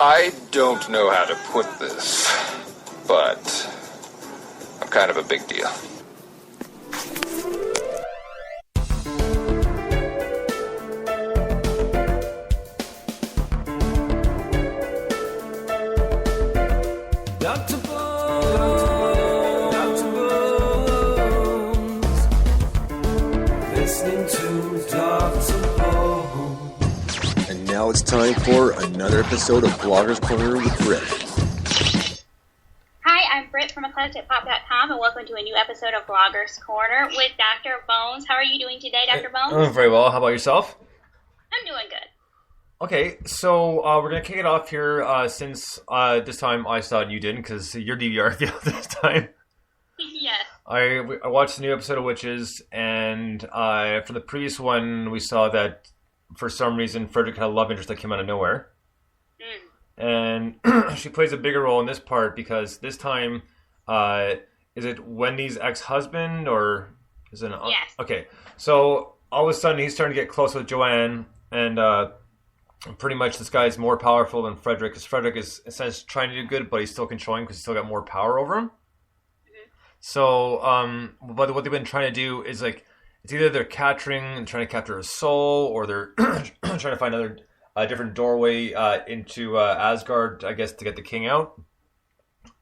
I don't know how to put this, but I'm kind of a big deal. And now it's time for another episode of Blogger's Corner with Britt. Hi, I'm Britt from eclecticpop.com, and welcome to a new episode of Blogger's Corner with Dr. Bones. How are you doing today, Dr. Bones? I'm very well. How about yourself? I'm doing good. Okay, so we're going to kick it off here since this time I saw it, you didn't, because your DVR failed this time. Yes. I watched the new episode of Witches, and for the previous one, we saw that for some reason Frederick had a love interest that came out of nowhere. And she plays a bigger role in this part because this time, is it Wendy's ex-husband or is it? Yes. Okay, so all of a sudden he's starting to get close with Joanne, and pretty much this guy is more powerful than Frederick because Frederick is essentially trying to do good, but he's still controlling because he's still got more power over him. So, but what they've been trying to do is like, it's either they're capturing and trying to capture his soul, or they're trying to find a different doorway into Asgard, I guess, to get the king out.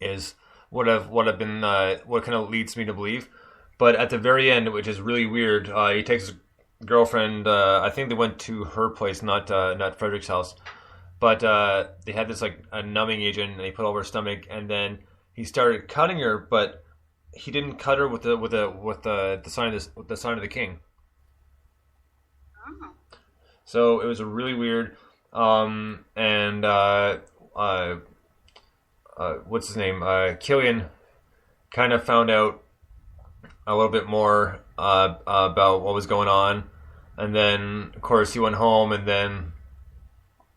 Is what kind of leads me to believe. But at the very end, which is really weird, he takes his girlfriend. I think they went to her place, not Frederick's house. But they had this like a numbing agent, and he put over her stomach, and then he started cutting her, but he didn't cut her with the sign of the king. Oh. So it was a really weird. And what's his name? Killian kind of found out a little bit more about what was going on, and then of course he went home, and then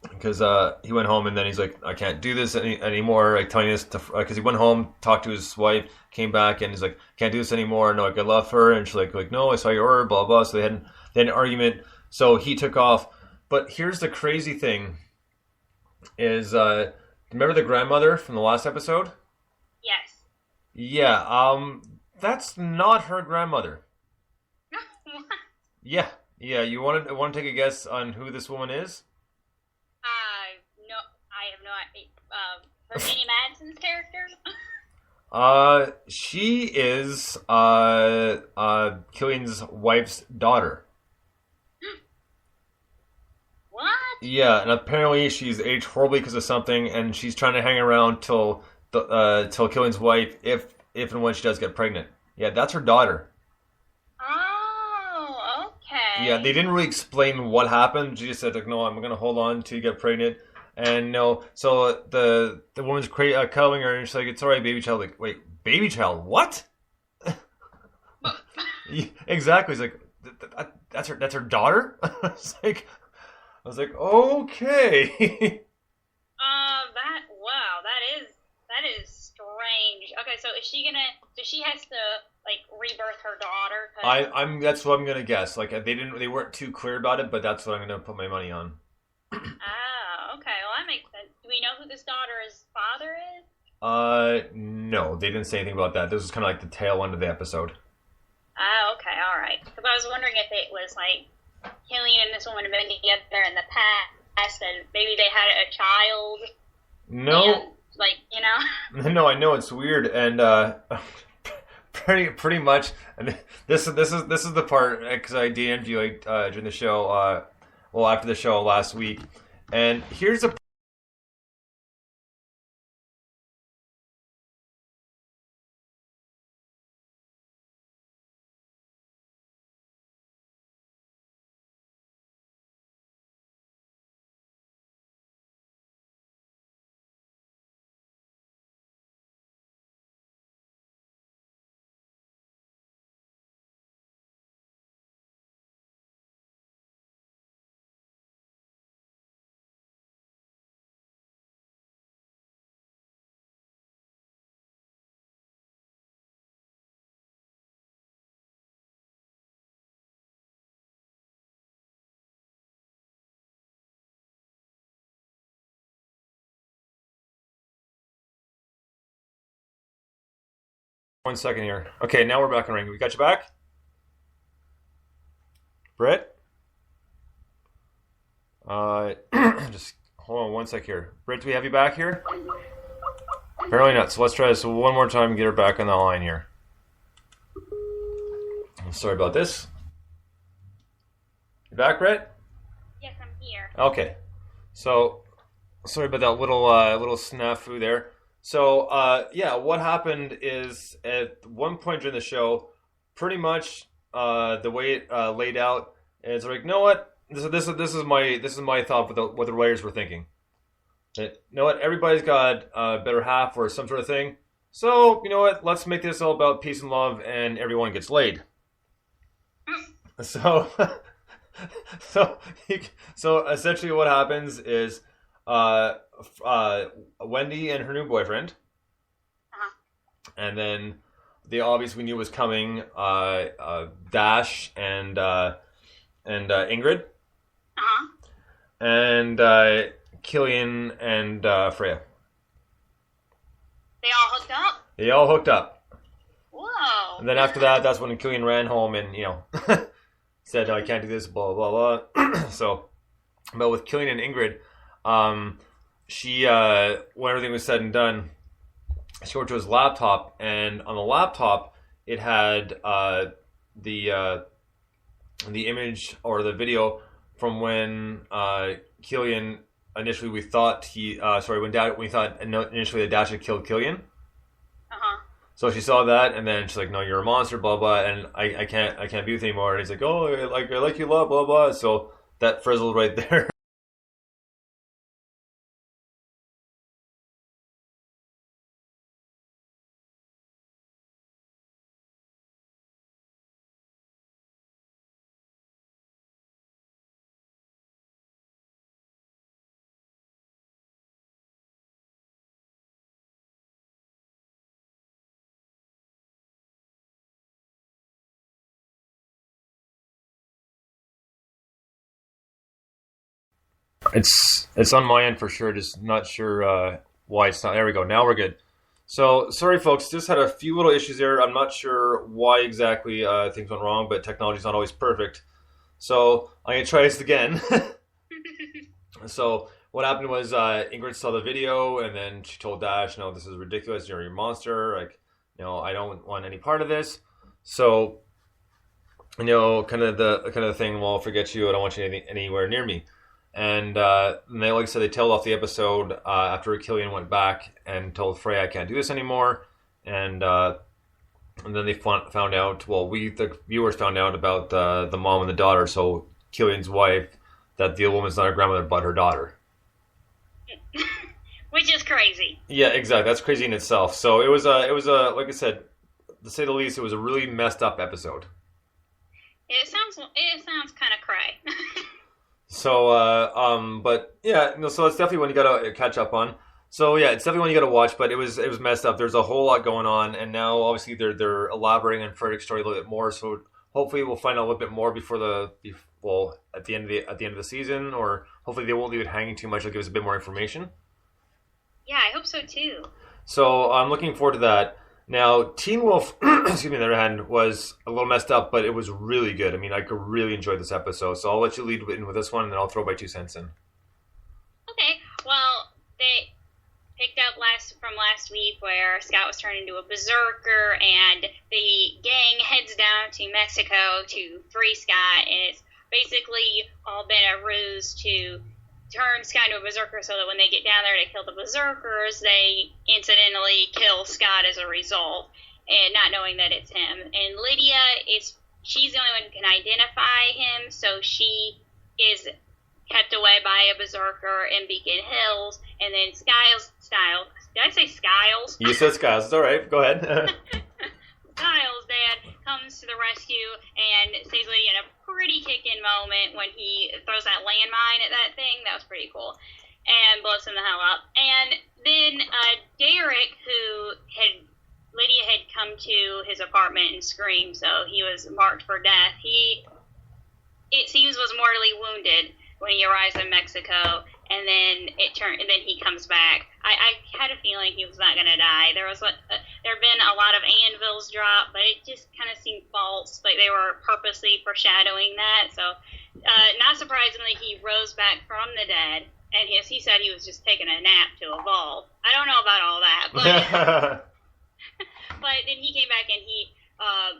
because he went home and then he's like, I can't do this anymore. Like telling this to because he went home, talked to his wife, came back, and he's like, can't do this anymore. No, like, I love her, and she's like, no, I saw your order, blah blah. So they had an argument. So he took off. But here's the crazy thing: is remember the grandmother from the last episode? Yes. Yeah. That's not her grandmother. What? Yeah. You want to take a guess on who this woman is? No, I have no idea. Virginia Madsen's character? She is Killian's wife's daughter. What? Yeah, and apparently she's aged horribly because of something, and she's trying to hang around till Killian's wife, if and when she does get pregnant. Yeah, that's her daughter. Oh, okay. Yeah, they didn't really explain what happened. She just said like, no, I'm gonna hold on till you get pregnant. And no, so the woman's cuddling her, and she's like, "It's all right, baby child." Like, wait, baby child? What? Yeah, exactly. It's like that's her daughter. I was like, okay. That is strange. Okay, so is she gonna? So she has to like rebirth her daughter? That's what I'm gonna guess. Like they weren't too clear about it, but that's what I'm gonna put my money on. Oh, okay. Well, that makes sense. Do we know who this daughter's father is? No, they didn't say anything about that. This was kind of like the tail end of the episode. Oh, okay, all right. Because I was wondering if it was like Killian and this woman have been together in the past, and maybe they had a child. No, and, like No, I know it's weird, and pretty much. And this is the part because I DM'd you like during the show. Well, after the show last week, and here's the 1 second here. Okay, now we're back in ring. We got you back? Britt? Just hold on 1 sec here. Britt, do we have you back here? Apparently not. So let's try this one more time and get her back on the line here. I'm sorry about this. You back, Britt? Yes, I'm here. Okay. So sorry about that little snafu there. So what happened is at one point during the show, pretty much the way it laid out is like, you know what? This is my thought with what the writers were thinking. That, you know what? Everybody's got a better half or some sort of thing. So you know what? Let's make this all about peace and love, and everyone gets laid. So so essentially, what happens is Wendy and her new boyfriend, and then they obviously knew was coming. Dash and Ingrid, and Killian and Freya. They all hooked up? They all hooked up. Whoa. And then after that, that's when Killian ran home and, said, I can't do this, blah, blah, blah. So, but with Killian and Ingrid, she, when everything was said and done, she went to his laptop, and on the laptop, it had the image or the video from when Killian initially we thought initially that Dash had killed Killian. So she saw that, and then she's like, "No, you're a monster, blah blah," and I can't be with you anymore. And he's like, "Oh, I like you a lot, blah blah." So that frizzled right there. It's on my end for sure. Just not sure why it's not. There we go. Now we're good. So sorry, folks. Just had a few little issues there. I'm not sure why exactly things went wrong, but technology's not always perfect. So I'm gonna try this again. So what happened was Ingrid saw the video, and then she told Dash, "No, this is ridiculous. You're a monster. Like, I don't want any part of this." So, kind of the thing. Well, forget you. I don't want you anywhere near me. And they, like I said, they tailed off the episode after Killian went back and told Freya, "I can't do this anymore." And then they found out. Well, the viewers found out about the mom and the daughter. So Killian's wife, that the woman's not her grandmother but her daughter. Which is crazy. Yeah, exactly. That's crazy in itself. So it was a like I said, to say the least, it was a really messed up episode. It sounds kind of cray. So, but yeah, so it's definitely one you gotta catch up on. So yeah, it's definitely one you gotta watch. But it was messed up. There's a whole lot going on, and now obviously they're elaborating on Frederick's story a little bit more. So hopefully we'll find out a little bit more before at the end of the season, or hopefully they won't leave it hanging too much. They'll give us a bit more information. Yeah, I hope so too. So I'm looking forward to that. Now, Teen Wolf, excuse me, on the other hand, was a little messed up, but it was really good. I mean, I could really enjoy this episode. So I'll let you lead in with this one, and then I'll throw my 2 cents in. Okay. Well, they picked up from last week where Scott was turned into a berserker, and the gang heads down to Mexico to free Scott, and it's basically all been a ruse to turn Scott into a berserker so that when they get down there to kill the berserkers, they incidentally kill Scott as a result, and not knowing that it's him. And Lydia she's the only one who can identify him, so she is kept away by a berserker in Beacon Hills, and then Styles, did I say Skiles? You said Skiles, it's alright, go ahead. Styles' dad comes to the rescue and saves Lydia in a pretty kick-in moment when he throws that landmine at that thing. That was pretty cool. And blows him the hell up. And then Derek, Lydia had come to his apartment and screamed, so he was marked for death. It seems, was mortally wounded when he arrives in Mexico, and then he comes back. I had a feeling he was not going to die. There was there had been a lot of anvils dropped, but it just kind of seemed false, like they were purposely foreshadowing that. So, not surprisingly, he rose back from the dead, and he said he was just taking a nap to evolve. I don't know about all that, but but then he came back and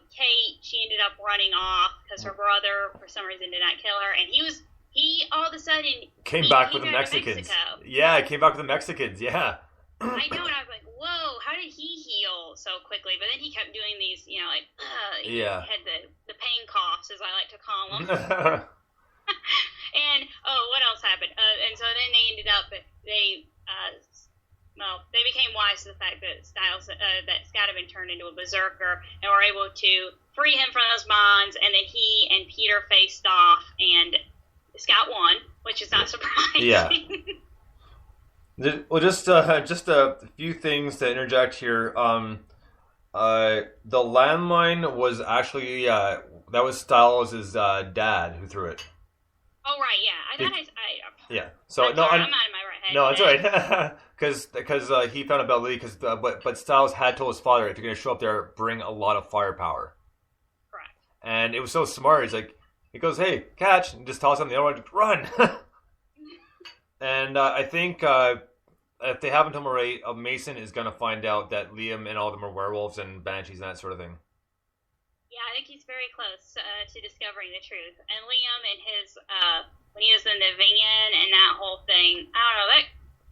Kate, she ended up running off because her brother, for some reason, did not kill her, and he all of a sudden came back with the Mexicans. Yeah, he came back with the Mexicans. Yeah. I know, and I was like, "Whoa, how did he heal so quickly?" But then he kept doing these, he had the pain coughs, as I like to call them. And what else happened? And so then they ended up they became wise to the fact that that Scott had been turned into a berserker, and were able to free him from those bonds. And then he and Peter faced off, and Scott won, which is not surprising. Yeah. Well, just a few things to interject here. The landmine was actually that was Styles' dad who threw it. Oh right, yeah. I thought yeah. So I'm out of my right head. No, it's all right. Because he found out about Lee. But Styles had told his father, if you're going to show up there, bring a lot of firepower. Correct. And it was so smart. He's like, he goes, "Hey, catch!" and just toss him the other one, run. And I think if they haven't told him already, Mason is going to find out that Liam and all of them are werewolves and banshees and that sort of thing. Yeah, I think he's very close to discovering the truth. And Liam and his when he was in the van and that whole thing, I don't know,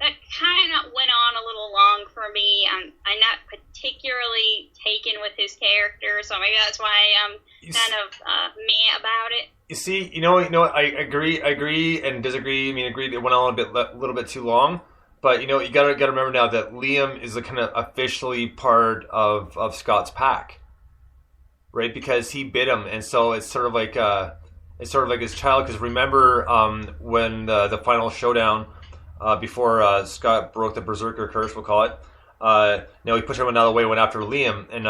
that kind of went on a little long for me. I'm not particularly taken with his character, so maybe that's why I'm kind of meh about it. You see, I agree and disagree. I mean, agree it went on a little bit too long, but you gotta remember now that Liam is the kind of officially part of Scott's pack, right? Because he bit him, and so it's sort of like his child. Because remember when the final showdown. Before Scott broke the Berserker curse, we'll call it. He pushed everyone out of the way, went after Liam, and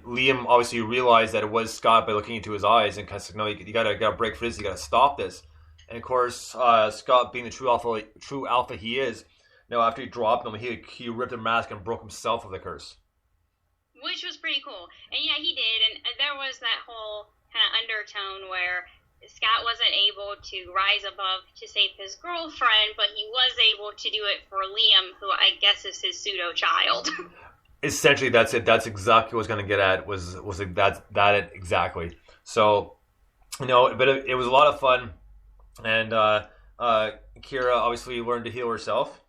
Liam obviously realized that it was Scott by looking into his eyes, and kind of said, "No, you gotta break for this. You gotta stop this." And of course, Scott, being the true alpha he is, after he dropped him, he ripped the mask and broke himself of the curse, which was pretty cool. And yeah, he did, and there was that whole kind of undertone where Scott wasn't able to rise above to save his girlfriend, but he was able to do it for Liam, who I guess is his pseudo-child. Essentially, that's it. That's exactly what I was going to get at, was like that it exactly. So, but it was a lot of fun. And Kira obviously learned to heal herself.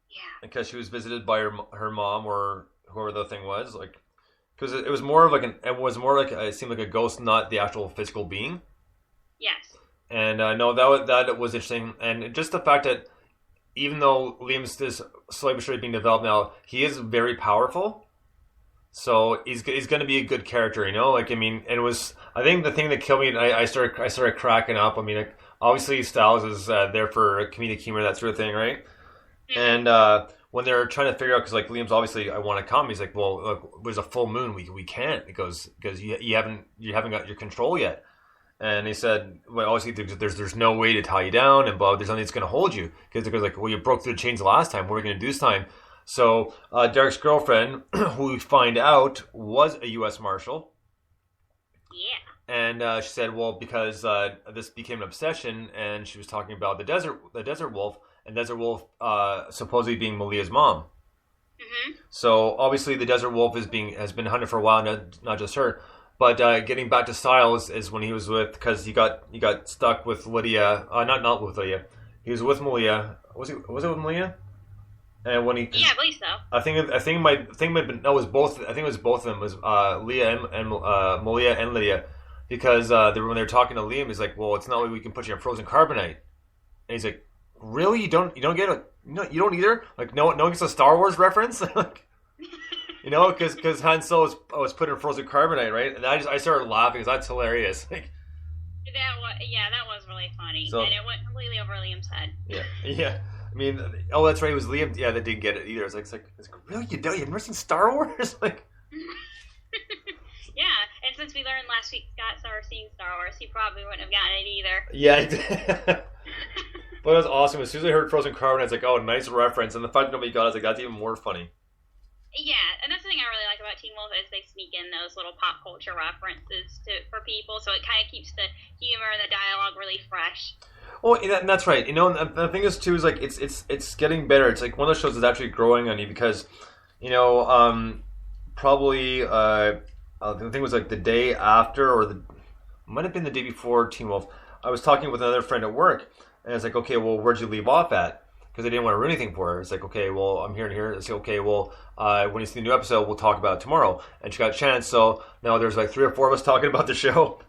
Yeah. Because she was visited by her mom or whoever the thing was. Like, because it was more like it seemed like a ghost, not the actual physical being. Yes. And that was interesting, and just the fact that even though Liam's this slowly but surely being developed now, he is very powerful. So he's going to be a good character, And it was, I think the thing that killed me, and I started cracking up. I mean, obviously Styles is there for comedic humor, that sort of thing, right? Mm-hmm. And when they're trying to figure out, because Liam's obviously, I want to come. He's like, well, look, there's a full moon, we can't, because you haven't got your control yet. And they said, well, obviously there's no way to tie you down, and there's nothing that's going to hold you. Because they're like, well, you broke through the chains last time. What are we going to do this time? So Derek's girlfriend, who we find out was a U.S. Marshal. Yeah. And she said, well, because this became an obsession, and she was talking about the desert wolf, and Desert Wolf supposedly being Malia's mom. Mm-hmm. So obviously the Desert Wolf has been hunted for a while, not just her. But getting back to Styles is when he was because he got stuck with Lydia. Not with Lydia. He was with Malia. Was it with Malia? And when I believe so. I think it might have been. No, it was both. I think it was both of them. It was Leah and Malia and Lydia, because when they were talking to Liam, he's like, "Well, it's not like we can put you in frozen carbonite," and he's like, "Really? You don't get it? No, you don't either? Like, no one gets a Star Wars reference?" Like, because Han Solo was put in frozen carbonite, right? And I started laughing because that's hilarious. Like, that was really funny, and it went completely over Liam's head. Yeah. I mean, that's right. It was Liam. Yeah, that didn't get it either. It's like, really? You've never seen Star Wars? Like, yeah. And since we learned last week Scott started seeing Star Wars, he probably wouldn't have gotten it either. Yeah, he did. But it was awesome. As soon as I heard frozen carbonite, it's like, oh, nice reference. And the fact that nobody got it, I was like, that's even more funny. Yeah, and that's the thing I really like about Teen Wolf is they sneak in those little pop culture references for people, so it kind of keeps the humor and the dialogue really fresh. Well, and that's right. And the thing is too is like it's getting better. It's like one of those shows that's actually growing on you because, probably the thing was like the day after might have been the day before Teen Wolf. I was talking with another friend at work, and it's like, okay, well, where'd you leave off at? Because they didn't want to ruin anything for her. It's like, okay, well, I'm here and here. It's like, okay, well, when you see the new episode, we'll talk about it tomorrow. And she got a chance, so now there's like 3 or 4 of us talking about the show.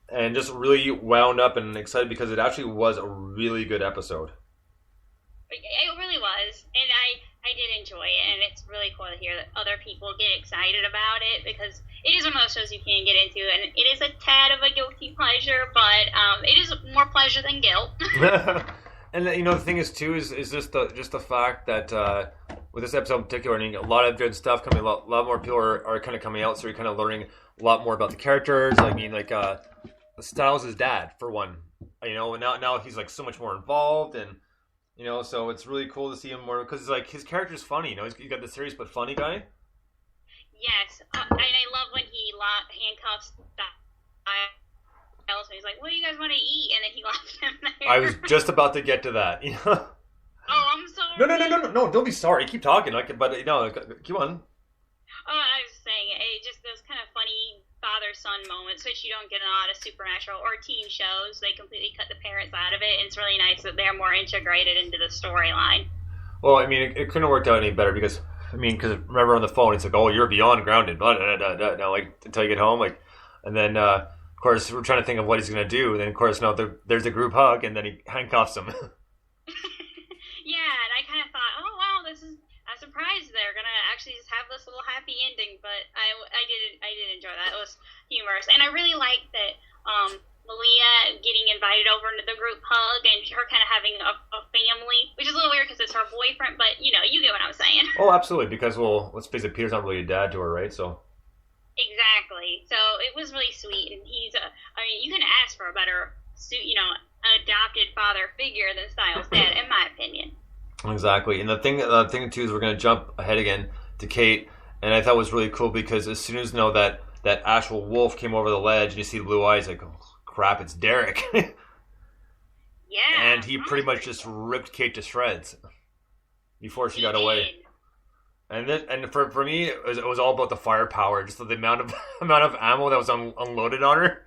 And just really wound up and excited because it actually was a really good episode. It really was, and I did enjoy it, and it's really cool to hear that other people get excited about it because it is one of those shows you can get into, and it is a tad of a guilty pleasure, but it is more pleasure than guilt. And the thing is too is just the fact that with this episode in particular, I mean, a lot of good stuff coming. A lot more people are kind of coming out, so you're kind of learning a lot more about the characters. I mean, like Styles' dad for one. And now he's like so much more involved, and so it's really cool to see him more because like his character's funny. He's got the serious but funny guy. Yes, and I love when he handcuffs Styles, and he's like, "What do you guys want to eat?" And then he locks him there. I was just about to get to that. Oh, I'm sorry. No! Don't be sorry. Keep talking. But keep on. Oh, I was saying it just those kind of funny father-son moments, which you don't get in a lot of Supernatural or teen shows. They completely cut the parents out of it, and it's really nice that they're more integrated into the storyline. Well, I mean, it couldn't have worked out any better because remember on the phone, it's like, oh, you're beyond grounded, blah, blah, blah, blah, now, like, until you get home, like, and then, of course, we're trying to think of what he's going to do, and then, of course, no, there's a group hug, and then he handcuffs him. Yeah, and I kind of thought, oh, wow, this is a surprise. They're going to actually just have this little happy ending, but I did enjoy that. It was humorous, and I really liked that Malia getting invited over into the group hug and her kind of having a family, which is a little weird because it's her boyfriend, but, you get what I'm saying. Oh, absolutely, because, well, let's face it, Peter's not really a dad to her, right, so... Exactly. So it was really sweet, and you can ask for a better, adopted father figure than Styles' dad, in my opinion. Exactly, and the thing too is we're going to jump ahead again to Kate, and I thought it was really cool because as soon as that actual wolf came over the ledge, and you see the blue eyes, like, oh crap, it's Derek. Yeah. And he pretty much just ripped Kate to shreds before she got away. And for me, it was all about the firepower, just the amount of ammo that was unloaded on her.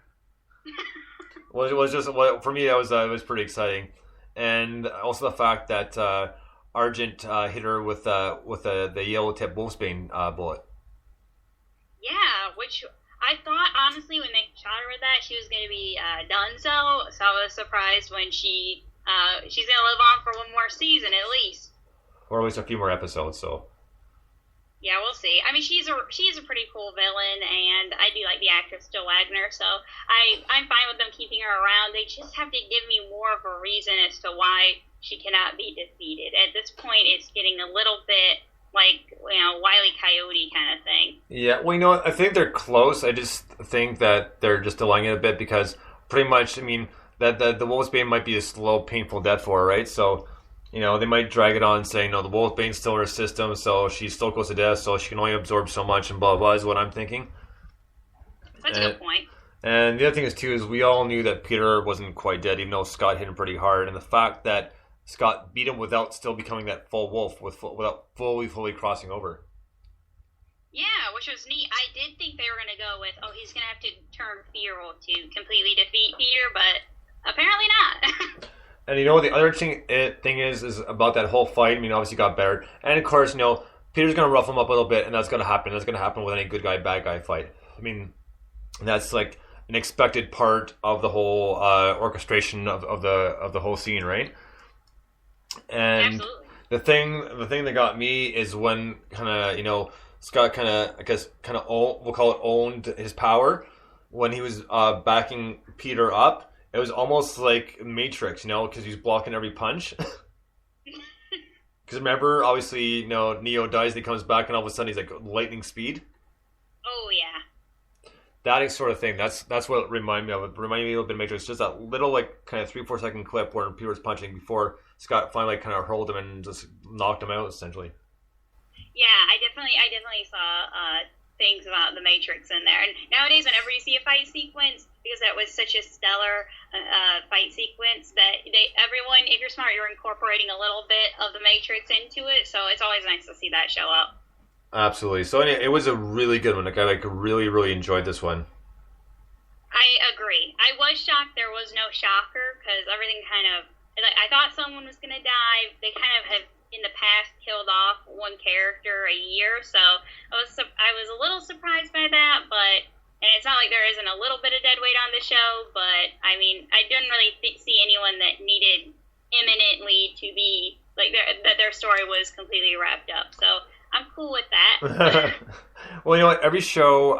It was just for me. It was pretty exciting, and also the fact that Argent hit her with the yellow tip wolfsbane bullet. Yeah, which I thought honestly when they shot her with that she was going to be done. So I was surprised when she's going to live on for one more season at least, or at least a few more episodes. So. Yeah, we'll see. I mean, she's a pretty cool villain, and I do like the actress Jill Wagner, so I'm fine with them keeping her around. They just have to give me more of a reason as to why she cannot be defeated. At this point, it's getting a little bit like, Wile E. Coyote kind of thing. Yeah, well, I think they're close. I just think that they're just delaying it a bit because pretty much, I mean, that the Wolfsbane might be a slow, painful death for her, right? So... they might drag it on saying, no, the Wolfbane's still in her system, so she's still close to death, so she can only absorb so much, and blah, blah, is what I'm thinking. That's a good point. And the other thing is we all knew that Peter wasn't quite dead, even though Scott hit him pretty hard, and the fact that Scott beat him without still becoming that full wolf, without fully crossing over. Yeah, which was neat. I did think they were going to go with, he's going to have to turn feral to completely defeat Peter, but apparently not. And the other interesting thing is about that whole fight. I mean, obviously got better. And of course, Peter's going to rough him up a little bit, and that's going to happen. That's going to happen with any good guy, bad guy fight. I mean, that's like an expected part of the whole orchestration of the whole scene, right? And absolutely. the thing that got me is when Scott we'll call it owned his power when he was backing Peter up. It was almost like Matrix, because he's blocking every punch. Because remember, obviously, Neo dies, he comes back, and all of a sudden he's like lightning speed. Oh yeah. That sort of thing. That's what it reminded me of. It reminded me a little bit of Matrix. Just that little like kind of 3-4 second clip where Peter was punching before Scott finally kind of hurled him and just knocked him out essentially. Yeah, I definitely saw things about the Matrix in there. And nowadays, whenever you see a fight sequence, because that was such a stellar fight sequence, that everyone, if you're smart, you're incorporating a little bit of the Matrix into it. So it's always nice to see that show up. Absolutely. So anyway, it was a really good one. Like I really really enjoyed this one. I agree. I was shocked there was no shocker because everything kind of, like, I thought someone was going to die. They kind of have in the past killed off one character a year, so I was a little surprised by that. But and it's not like there isn't a little bit of dead weight on the show, but I mean I didn't really see anyone that needed imminently to be like that their story was completely wrapped up. So I'm cool with that. Well, you know what? Every show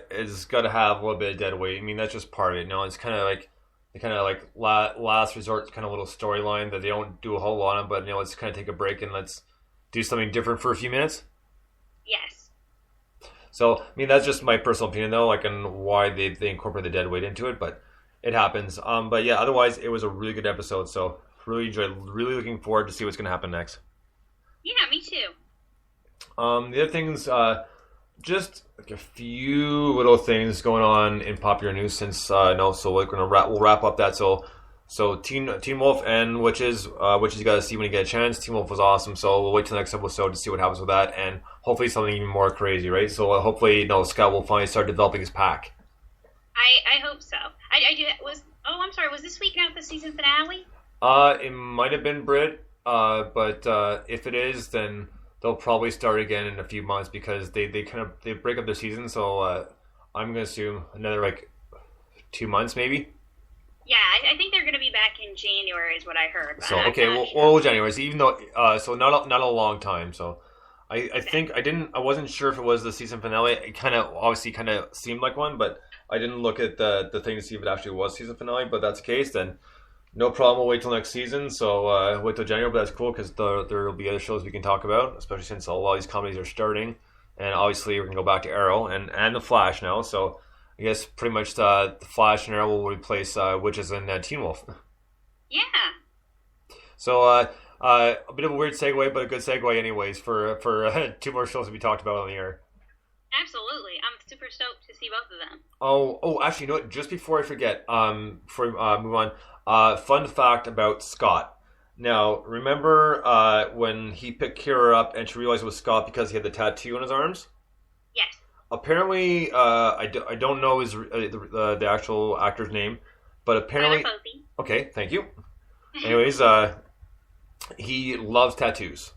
is got to have a little bit of dead weight. I mean, that's just part of it. You know, it's kind of like the kind of like last resort kind of little storyline that they don't do a whole lot on, but you know, let's kind of take a break and let's do something different for a few minutes. Yes. So, I mean, that's just my personal opinion, though, like on why they incorporate the dead weight into it, but it happens. But yeah, otherwise, it was a really good episode. So, really enjoyed. Really looking forward to see what's going to happen next. Yeah, me too. The other things, just like a few little things going on in popular news since no, so we'll wrap up that. So Teen Wolf and Witches you got to see when you get a chance. Teen Wolf was awesome, so we'll wait till the next episode to see what happens with that, and hopefully something even more crazy, right? So hopefully, Scott will finally start developing his pack. I hope so. I'm sorry. Was this week not the season finale? It might have been Brit, but if it is, then they'll probably start again in a few months because they break up their season. So I'm gonna assume another like 2 months maybe. Yeah, I think they're gonna be back in January is what I heard. So okay, well January. So even though so not a long time. So I think I wasn't sure if it was the season finale. It kind of seemed like one, but I didn't look at the thing to see if it actually was season finale. But that's the case, then no problem. We'll wait till next season. So wait till January, but that's cool because there will be other shows we can talk about, especially since a lot of these comedies are starting. And obviously we're gonna go back to Arrow and the Flash now. So I guess pretty much the Flash and Arrow will replace Witches and Teen Wolf. Yeah. So a bit of a weird segue, but a good segue anyways for 2 more shows to be talked about on the air. Absolutely. I'm super stoked to see both of them. Oh, actually, you know what? Just before I forget, before we move on, fun fact about Scott. Now, remember when he picked Kira up and she realized it was Scott because he had the tattoo on his arms? Yes. Apparently, I don't know his the actual actor's name, but apparently... Okay, thank you. Anyways, he loves tattoos.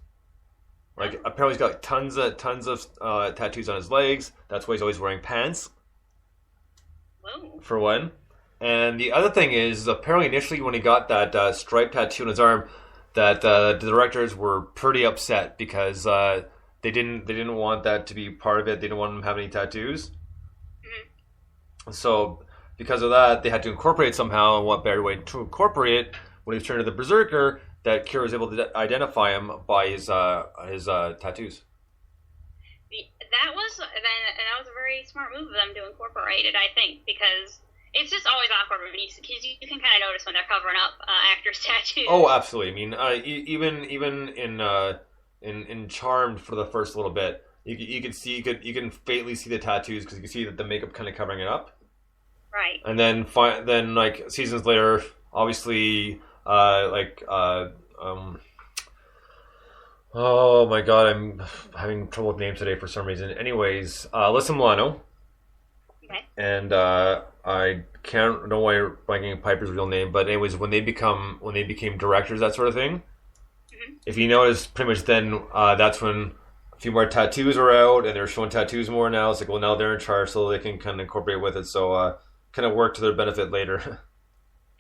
Like, apparently he's got tons of tattoos on his legs. That's why he's always wearing pants. Whoa. For one. And the other thing is, apparently initially when he got that striped tattoo on his arm, that the directors were pretty upset because they didn't want that to be part of it. They didn't want him to have any tattoos. Mm-hmm. So because of that, they had to incorporate it somehow. And what better way to incorporate it when he turned to the Berserker that Kira was able to identify him by his tattoos. That was a very smart move of them to incorporate it, I think, because it's just always awkward when you can kind of notice when they're covering up actors' tattoos. Oh, absolutely. I mean, even in Charmed for the first little bit, you can faintly see the tattoos because you can see that the makeup kind of covering it up. Right. And then like seasons later, obviously. Oh my god, I'm having trouble with names today for some reason. Anyways, Alyssa Milano. Okay. And I don't know why you're blanking Piper's real name, but anyways, when they became directors, that sort of thing. Mm-hmm. If you notice, pretty much then that's when a few more tattoos are out, and they're showing tattoos more now. It's like, well, now they're in charge, so they can kind of incorporate with it. So kind of work to their benefit later.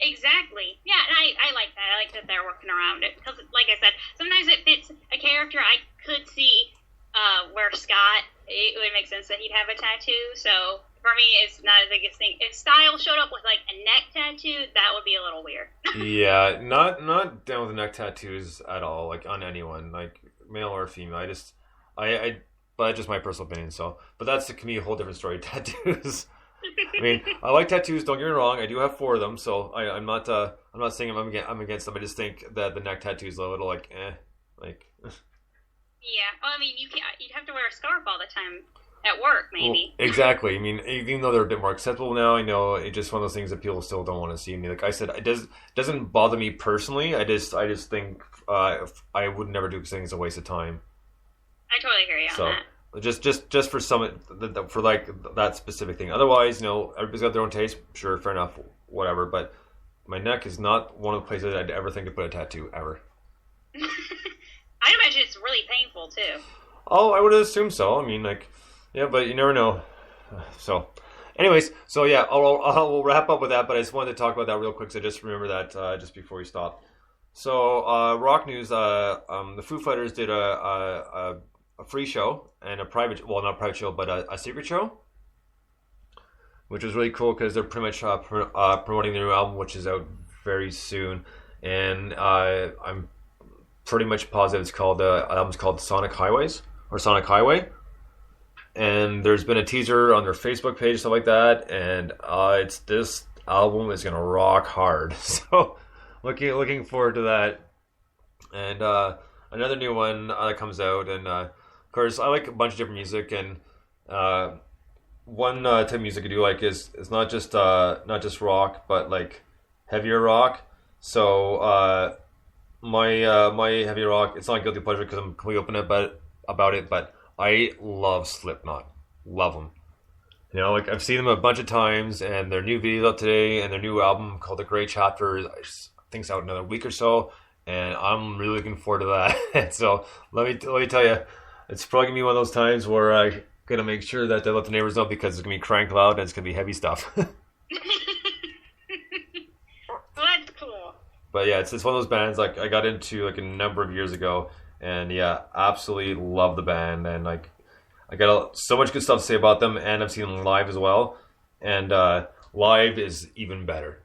Exactly. Yeah, and I like that. I like that they're working around it. Because, like I said, sometimes it fits a character. I could see where Scott, it would make sense that he'd have a tattoo. So, for me, it's not the biggest thing. If Style showed up with, like, a neck tattoo, that would be a little weird. Yeah, not down with the neck tattoos at all, like, on anyone, like, male or female. But that's just my personal opinion, so. But that's, to me, a whole different story, tattoos. I mean, I like tattoos. Don't get me wrong. I do have 4 of them, so I'm not saying I'm against them. I just think that the neck tattoos are a little like, like. Yeah. Well, I mean, you'd have to wear a scarf all the time at work, maybe. Well, exactly. I mean, even though they're a bit more acceptable now, I know it's just one of those things that people still don't want to see. I mean, like I said, doesn't bother me personally. I just think I would never do because I think it's a waste of time. I totally hear you on that. Just for for like that specific thing. Otherwise, everybody's got their own taste. Sure, fair enough, whatever. But my neck is not one of the places I'd ever think to put a tattoo ever. I'd imagine it's really painful too. Oh, I would assume so. I mean, like, yeah, but you never know. So, anyways, so yeah, we'll wrap up with that. But I just wanted to talk about that real quick. So just remember that just before we stop. So, rock news. The Foo Fighters did a free show and a private, well, not a private show, but a secret show, which was really cool because they're pretty much promoting their new album, which is out very soon. And I'm pretty much positive it's called the album's called Sonic Highways or Sonic Highway. And there's been a teaser on their Facebook page, stuff like that, and it's this album is gonna rock hard. So looking forward to that. And another new one that comes out, and of course I like a bunch of different music, and one type of music I do like is not just rock, but like heavier rock. So my heavy rock, it's not a guilty pleasure because I'm completely open about it, but I love Slipknot. Love them. Like I've seen them a bunch of times, and their new video out today, and their new album called The Great Chapter, I think it's out in another week or so, and I'm really looking forward to that. And so let me tell you, it's probably gonna be one of those times where I gotta make sure that they let the neighbors know because it's gonna be crank loud and it's gonna be heavy stuff. Well, that's cool. But yeah, it's one of those bands like I got into like a number of years ago, and yeah, absolutely love the band, and like I got so much good stuff to say about them, and I've seen them live as well, and live is even better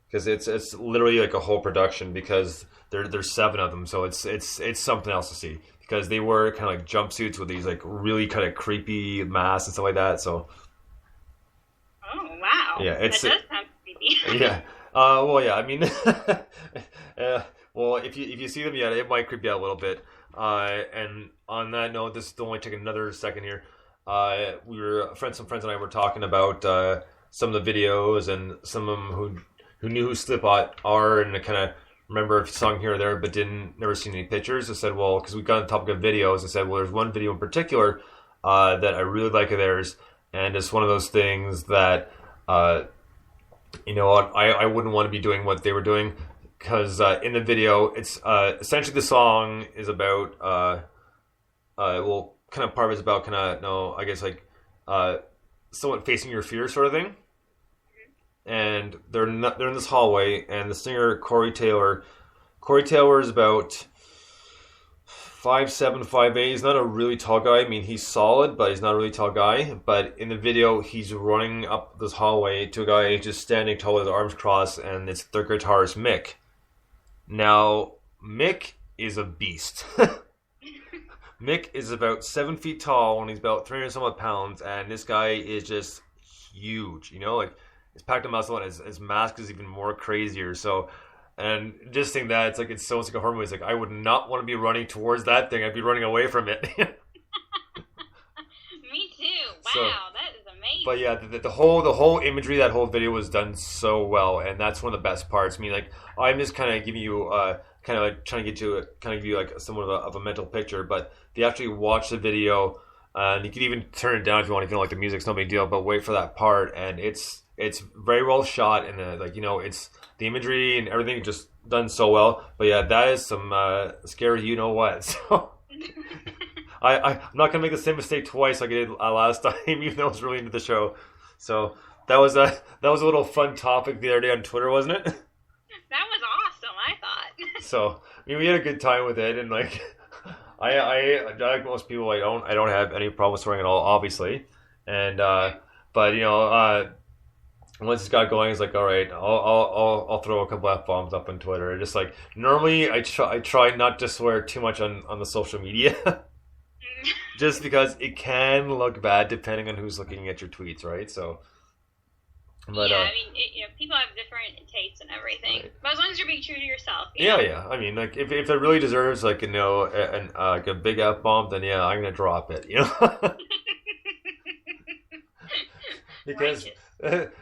because it's literally like a whole production because there's 7 of them, so it's something else to see because they wear kind of like jumpsuits with these like really kind of creepy masks and stuff like that. So oh wow, yeah, that does sound creepy. Yeah. Well, yeah. I mean, well, if you see them, yeah, it might creep you out a little bit. And on that note, this will only take another second here. Some friends and I were talking about some of the videos and some of them who knew who Slipknot are and kind of remember a song here or there, but never seen any pictures. I said, well, because we got on the topic of videos, I said, well, there's one video in particular that I really like of theirs, and it's one of those things that. I wouldn't want to be doing what they were doing because in the video, it's essentially the song is about, kind of part of it's about I guess like somewhat facing your fears sort of thing. And they're in this hallway, and the singer Corey Taylor is about 5'7", 5'8". He's not a really tall guy. I mean, he's solid, but he's not a really tall guy. But in the video, he's running up this hallway to a guy just standing tall with his arms crossed, and it's their guitarist, Mick. Now, Mick is a beast. Mick is about 7 feet tall, and he's about 300 some odd pounds, and this guy is just huge. Like, his packed muscle, and his mask is even more crazier, so... And just think that it's so much like a horror movie. It's like I would not want to be running towards that thing. I'd be running away from it. Me too. Wow, that is amazing. But yeah, the whole imagery, that whole video was done so well, and that's one of the best parts. I mean, like I'm just kind of giving you, kind of like trying to get you, kind of give you like somewhat of a mental picture. But if you actually watch the video, and you can even turn it down if you want. If you don't like the music, it's no big deal. But wait for that part, and it's very well shot, and it's the imagery and everything just done so well. But yeah, that is some scary what. So I'm not gonna make the same mistake twice like I did last time, even though I was really into the show. So that was a little fun topic the other day on Twitter, wasn't it? That was awesome, I thought. So I mean, we had a good time with it, and like I like most people, I don't have any problem swearing at all, obviously, and but once it's got going, it's like, all right, I'll throw a couple F-bombs up on Twitter. Just like normally, I try not to swear too much on the social media, just because it can look bad depending on who's looking at your tweets, right? So, But, yeah, I mean, people have different tastes and everything. Right. But as long as you're being true to yourself. Yeah. I mean, like, if it really deserves, like, like a big F-bomb, then yeah, I'm going to drop it, Because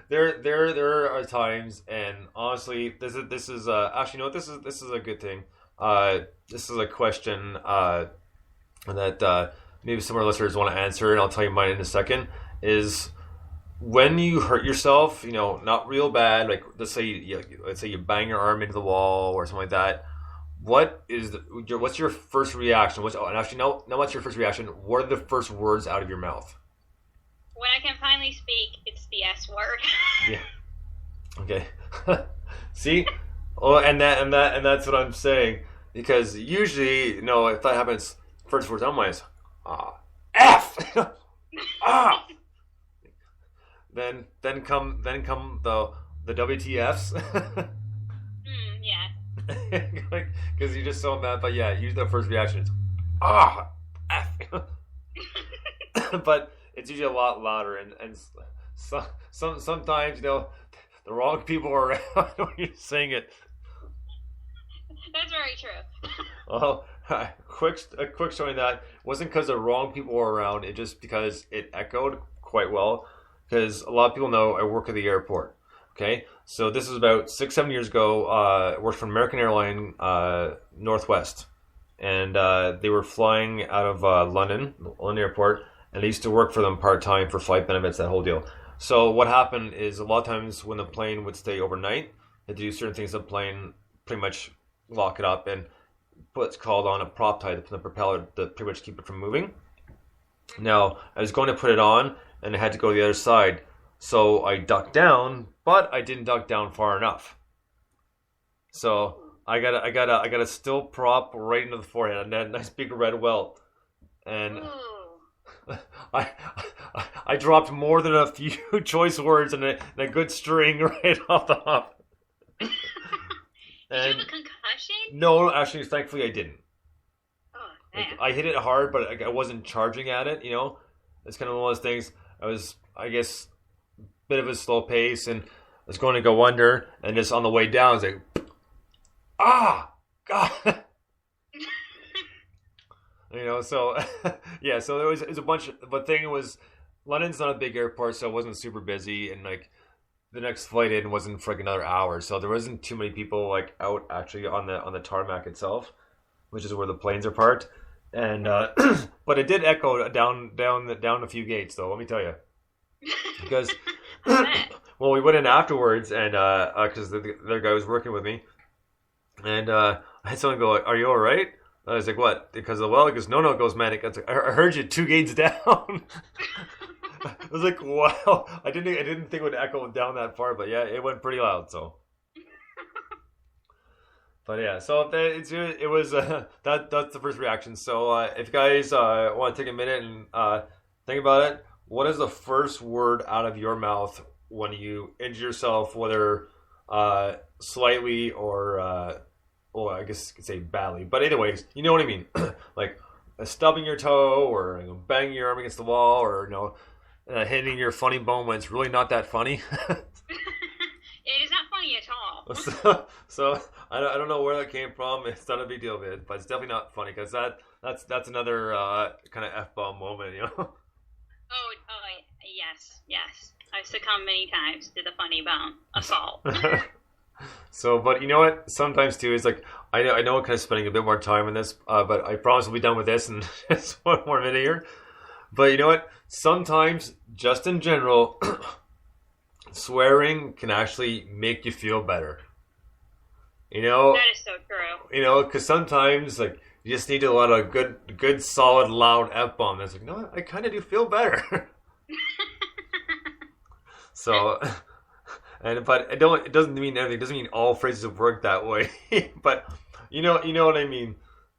there are times, and honestly, this is actually, this is a good thing. This is a question that maybe some of our listeners want to answer, and I'll tell you mine in a second. Is when you hurt yourself, not real bad, like let's say you bang your arm into the wall or something like that. What's your first reaction? What's your first reaction? What are the first words out of your mouth? When I can finally speak, it's the S word. Yeah. Okay. See? Oh, and that's what I'm saying. Because usually, if that happens, first words out of my mouth, F. Then come the WTFs. Yeah. Because you're just so mad. But yeah, usually the first reaction is F. But it's usually a lot louder, and sometimes the wrong people are around when you're saying it. That's very true. Well, a quick showing that wasn't because the wrong people were around. It just because it echoed quite well. Because a lot of people know I work at the airport. Okay, so this was about 6-7 years ago. I worked for an American airline, Northwest, and they were flying out of London Airport, and I used to work for them part time for flight benefits, that whole deal. So what happened is a lot of times when the plane would stay overnight, they had to do certain things to the plane, pretty much lock it up and put what's called on a prop tie to the propeller to pretty much keep it from moving. Now I was going to put it on, and I had to go to the other side. So I ducked down, but I didn't duck down far enough. So I got a still prop right into the forehead, and that nice big red welt. And I dropped more than a few choice words and a good string right off the hop. Did you have a concussion? No, actually, thankfully I didn't. Oh, man. I hit it hard, but I wasn't charging at it, It's kind of one of those things. I was, I guess, a bit of a slow pace, and I was going to go under, and just on the way down, I was like, God. So, yeah, so there was a bunch, but thing was, London's not a big airport, so it wasn't super busy, and, like, the next flight in wasn't for like another hour, so there wasn't too many people, like, out, actually, on the tarmac itself, which is where the planes are parked. And but it did echo down a few gates, though. Let me tell you, because well, we went in afterwards, and because the other guy was working with me, and I had someone go, "Are you all right?" I was like, "What?" Because the he goes, "No." It goes, "Man, I heard you 2 gates down." I was like, "Wow!" I didn't think it would echo down that far, but yeah, it went pretty loud. So. But yeah, so it was that's the first reaction. So if you guys want to take a minute and think about it, what is the first word out of your mouth when you injure yourself, whether slightly or I guess you could say badly. But anyways, you know what I mean. Like stubbing your toe, or banging your arm against the wall, or hitting your funny bone when it's really not that funny. It is not funny at all. So I don't know where that came from. It's not a big deal, but it's definitely not funny, because that's another kind of F-bomb moment, Oh, yes. I've succumbed many times to the funny bone assault. So, but you know what? Sometimes too, it's like I know I'm kind of spending a bit more time on this, but I promise we'll be done with this in just one more minute here. But you know what? Sometimes, just in general, swearing can actually make you feel better. That is so true. Because sometimes, like, you just need a lot of good, solid, loud F-bomb. That's like, no, I kind of do feel better. So, but it doesn't mean anything. It doesn't mean all phrases have worked that way. But you know what I mean.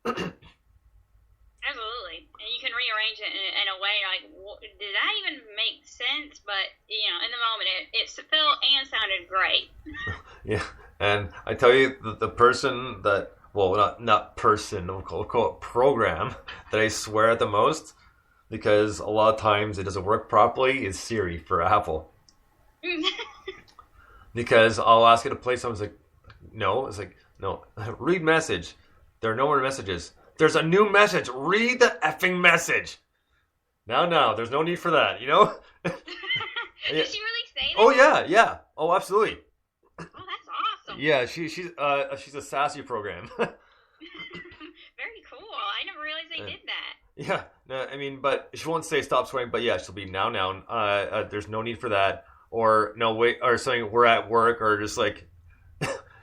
Absolutely, and you can rearrange it in a way like, did that even make sense? But in the moment, it felt and sounded great. Yeah, and I tell you, the person that, well, not person, we'll call it program, that I swear at the most, because a lot of times it doesn't work properly, is Siri for Apple. because I'll ask it to play something. It's like, no. It's like, no. Read message. There are no more messages. There's a new message. Read the effing message. Now. There's no need for that, you know? Did she really say that? Oh, yeah. Oh, absolutely. Oh, that's awesome. Yeah, she's a sassy program. Very cool. I never realized they did that. Yeah, no, I mean, but she won't say stop swearing, but yeah, she'll be now. There's no need for that, or no wait, or saying we're at work, or just like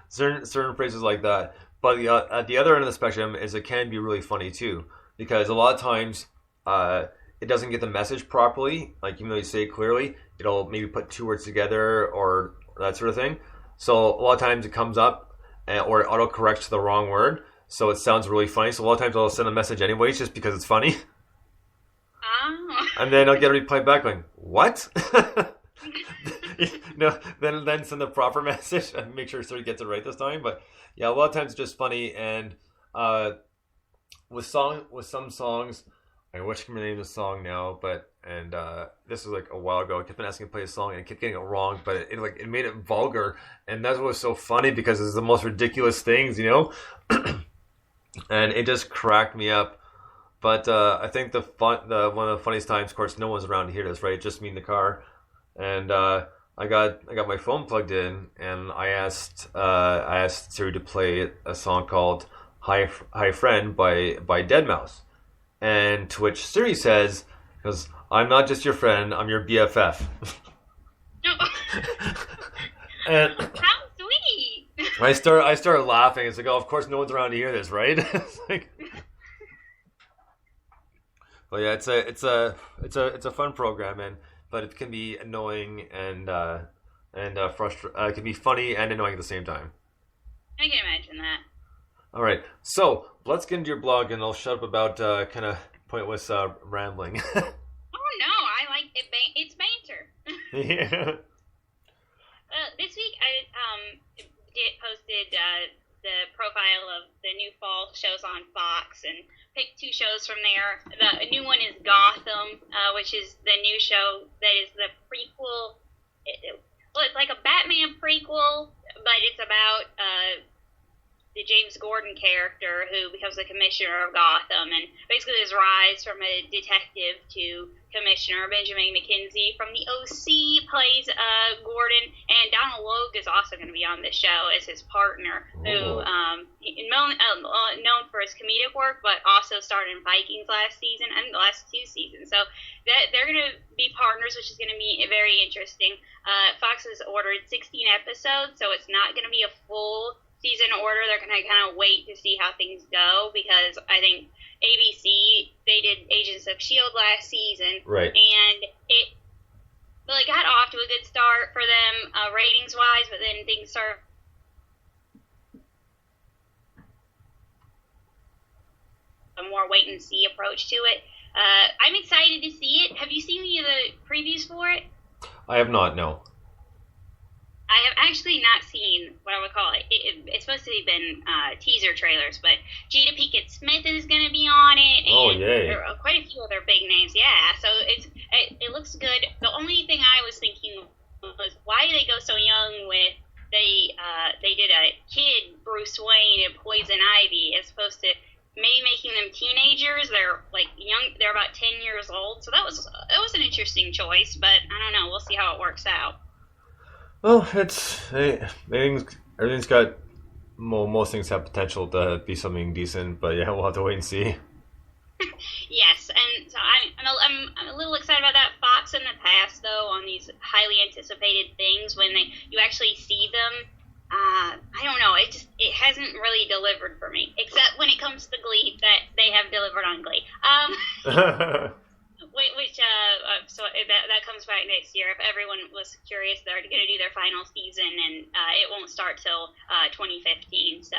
certain phrases like that. But at the other end of the spectrum is it can be really funny too, because a lot of times it doesn't get the message properly. Like even though you say it clearly, it'll maybe put two words together or that sort of thing. So a lot of times it comes up or it autocorrects to the wrong word. So it sounds really funny. So a lot of times I'll send a message anyways just because it's funny. Oh. And then I'll get a reply back going, what? No, then send the proper message and make sure so he gets it right this time. But yeah, a lot of times it's just funny. And with some songs, I wish I could name the song now, but this was like a while ago. I kept asking to play a song and I kept getting it wrong, but it made it vulgar, and that's what was so funny because it's the most ridiculous things, you know. And it just cracked me up. But I think one of the funniest times, of course, no one's around to hear this, right? Just me in the car, and I got my phone plugged in, and I asked Siri to play a song called "Hi Friend" by Deadmau5, and to which Siri says, "Because I'm not just your friend, I'm your BFF." And how sweet! I started laughing. It's like, oh, of course, no one's around to hear this, right? It's like, well, yeah, it's a fun program, but it can be annoying and frustrating. It can be funny and annoying at the same time. I can imagine that. All right, so let's get into your blog, and I'll shut up about kind of pointless rambling. Oh no, I like it. It's banter. Yeah. This week I posted the profile of the new fall shows on Fox and picked two shows from there. The new one is Gotham, which is the new show that is the prequel. It's like a Batman prequel, but it's about the James Gordon character who becomes the commissioner of Gotham, and basically his rise from a detective to commissioner. Benjamin McKenzie from the OC plays Gordon, and Donald Logue is also going to be on this show as his partner, who known for his comedic work, but also starred in Vikings last season and the last two seasons. So they're going to be partners, which is going to be very interesting. Fox has ordered 16 episodes, so it's not going to be a full season order. They're going to kind of wait to see how things go, because I think ABC, they did Agents of S.H.I.E.L.D. last season, right? And it got off to a good start for them ratings-wise, but then things started a more wait-and-see approach to it. I'm excited to see it. Have you seen any of the previews for it? I have not, no. I have actually not seen what I would call it. It's supposed to have been teaser trailers, but Jada Pinkett Smith is going to be on it, and there are quite a few other big names. Yeah, so it looks good. The only thing I was thinking was, why do they go so young with they did a kid Bruce Wayne and Poison Ivy as opposed to maybe making them teenagers? They're like young. They're about 10 years old. So that was an interesting choice, but I don't know. We'll see how it works out. Well, everything's got, most things have potential to be something decent, but yeah, we'll have to wait and see. Yes, and so I'm a little excited about that. Fox in the past, though, on these highly anticipated things, when you actually see them, I don't know, it hasn't really delivered for me, except when it comes to Glee, that they have delivered on Glee. So that comes back next year. If everyone was curious, they're going to do their final season, and it won't start till 2015. So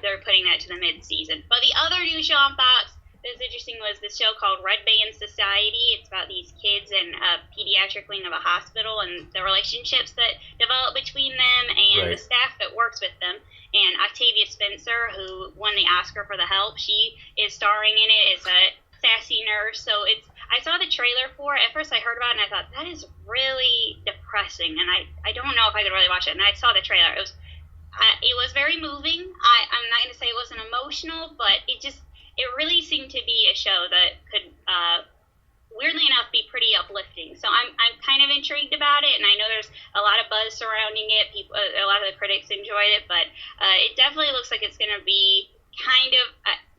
they're putting that to the mid-season. But the other new show on Fox that was interesting was this show called Red Band Society. It's about these kids in a pediatric wing of a hospital and the relationships that develop between them and the staff that works with them. And Octavia Spencer, who won the Oscar for The Help, she is starring in it as a sassy nurse. So I saw the trailer for it. At first I heard about it and I thought, that is really depressing, and I don't know if I could really watch it. And I saw the trailer. It was very moving. I'm not going to say it wasn't emotional, but it really seemed to be a show that could, weirdly enough, be pretty uplifting. So I'm kind of intrigued about it, and I know there's a lot of buzz surrounding it. A lot of the critics enjoyed it, but it definitely looks like it's going to be kind of,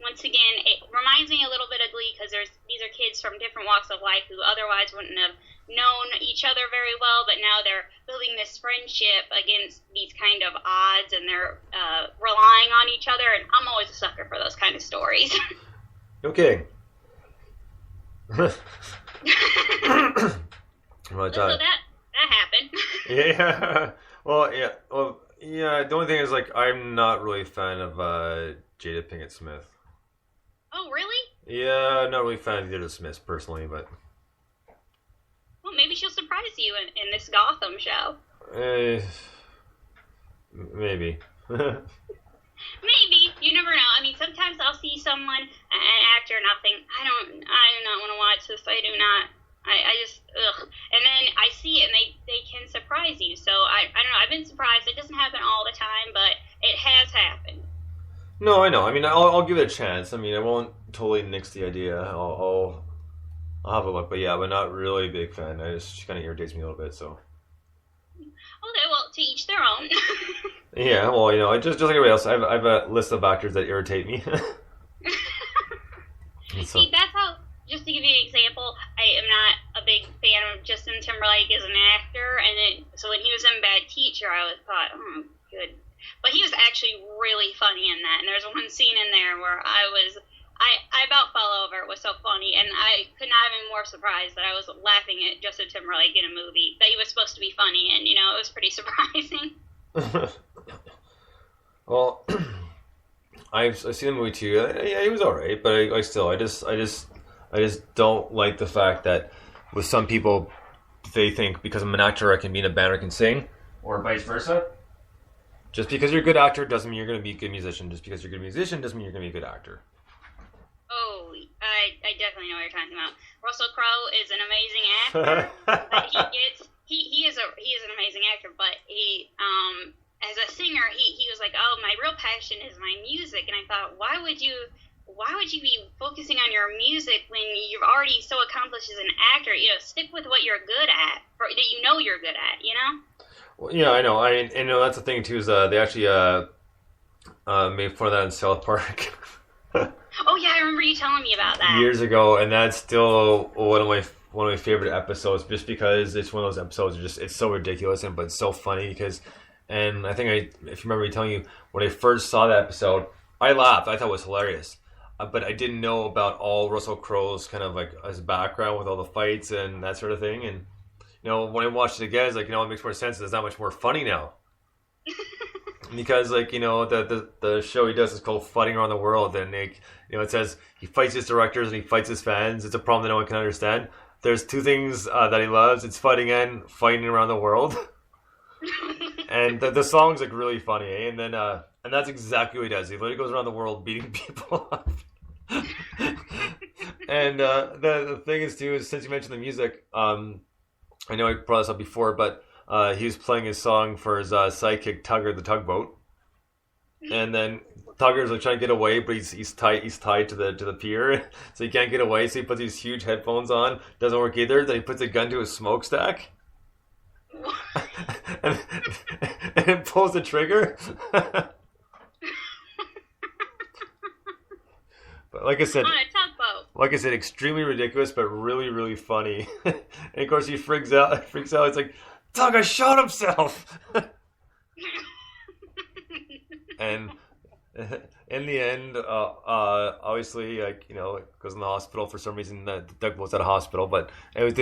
once again, it reminds me a little bit of Glee, because these are kids from different walks of life who otherwise wouldn't have known each other very well, but now they're building this friendship against these kind of odds, and they're relying on each other, and I'm always a sucker for those kind of stories. Okay. So that happened. Yeah. Well, yeah. The only thing is, like, I'm not really a fan of Jada Pinkett Smith. Oh, really? Yeah, not really a fan of Jada Smith personally, but. Well, maybe she'll surprise you in this Gotham show. Maybe. Maybe. You never know. I mean, sometimes I'll see someone, an actor, and I'll think, I do not want to watch this. I do not. I just, ugh. And then I see it, and they can surprise you. So, I don't know. I've been surprised. It doesn't happen all the time, but it has happened. No, I know. I mean, I'll give it a chance. I mean, I won't totally nix the idea. I'll have a look. But yeah, but not really a big fan. She kind of irritates me a little bit, so. Okay, well, to each their own. Yeah, well, just like everybody else, I have a list of actors that irritate me. So. See, that's how, just to give you an example, I am not a big fan of Justin Timberlake as an actor, and so when he was in Bad Teacher, I thought, oh, good. But he was actually really funny in that, and there's one scene in there where I about fell over. It was so funny, and I could not have been more surprised that I was laughing at Justin Timberlake in a movie that he was supposed to be funny, and, it was pretty surprising. Well, I've seen the movie too. Yeah, he was alright, but I just don't like the fact that with some people they think because I'm an actor I can be in a band or can sing, or vice versa. Just because you're a good actor doesn't mean you're going to be a good musician. Just because you're a good musician doesn't mean you're going to be a good actor. Oh, I definitely know what you're talking about. Russell Crowe is an amazing actor. But he is an amazing actor, but he as a singer he was like, oh, my real passion is my music, and I thought, why would you be focusing on your music when you're already so accomplished as an actor? Stick with what you're good at, or that you're good at, Well, yeah, I know. I know that's the thing too. Is they actually made fun of that in South Park. Oh yeah, I remember you telling me about that years ago, and that's still one of my favorite episodes, just because it's one of those episodes. It's so ridiculous but it's so funny and I think if you remember me telling you when I first saw that episode, I laughed. I thought it was hilarious, but I didn't know about all Russell Crowe's kind of like his background with all the fights and that sort of thing. And when I watched it again, it's like, it makes more sense. It's that much more funny now. Because the show he does is called Fighting Around the World, and it says he fights his directors and he fights his fans. It's a problem that no one can understand. There's two things that he loves: it's fighting and fighting around the world. And the song's like really funny, eh? And then and that's exactly what he does. He literally goes around the world beating people up. And the thing is too, is since you mentioned the music, I know I brought this up before, but he was playing his song for his sidekick Tugger the tugboat, and then Tugger's like trying to get away, but he's tied to the pier, so he can't get away. So he puts these huge headphones on, doesn't work either. Then he puts a gun to his smokestack, and it pulls the trigger. But like I said, on a tugboat. Extremely ridiculous, but really, really funny. And of course, he freaks out. It's like, Tugger shot himself. And in the end, obviously, goes in the hospital for some reason. The tugboat's at a hospital, but anyways,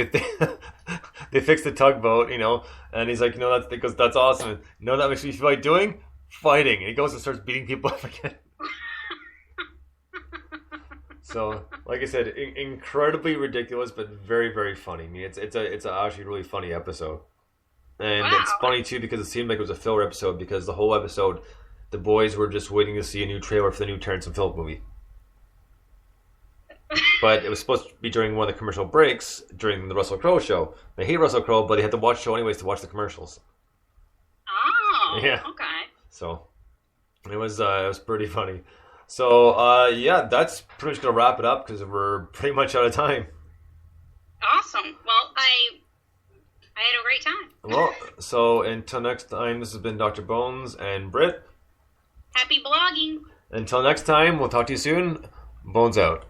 they fix the tugboat, and he's like, that's awesome. That makes me feel like doing? Fighting. And he goes and starts beating people up again. So, like I said, incredibly ridiculous, but very, very funny. I mean, it's actually a really funny episode. And wow. It's funny, too, because it seemed like it was a filler episode, because the whole episode, the boys were just waiting to see a new trailer for the new Terrence and Phillip movie. but it was supposed to be during one of the commercial breaks during the Russell Crowe show. They hate Russell Crowe, but they had to watch the show anyways to watch the commercials. Oh, Yeah. okay. So it was pretty funny. So that's pretty much gonna wrap it up because we're pretty much out of time. Awesome. Well, I had a great time. Well, so until next time, this has been Dr. Bones and Britt. Happy blogging. Until next time, we'll talk to you soon. Bones out.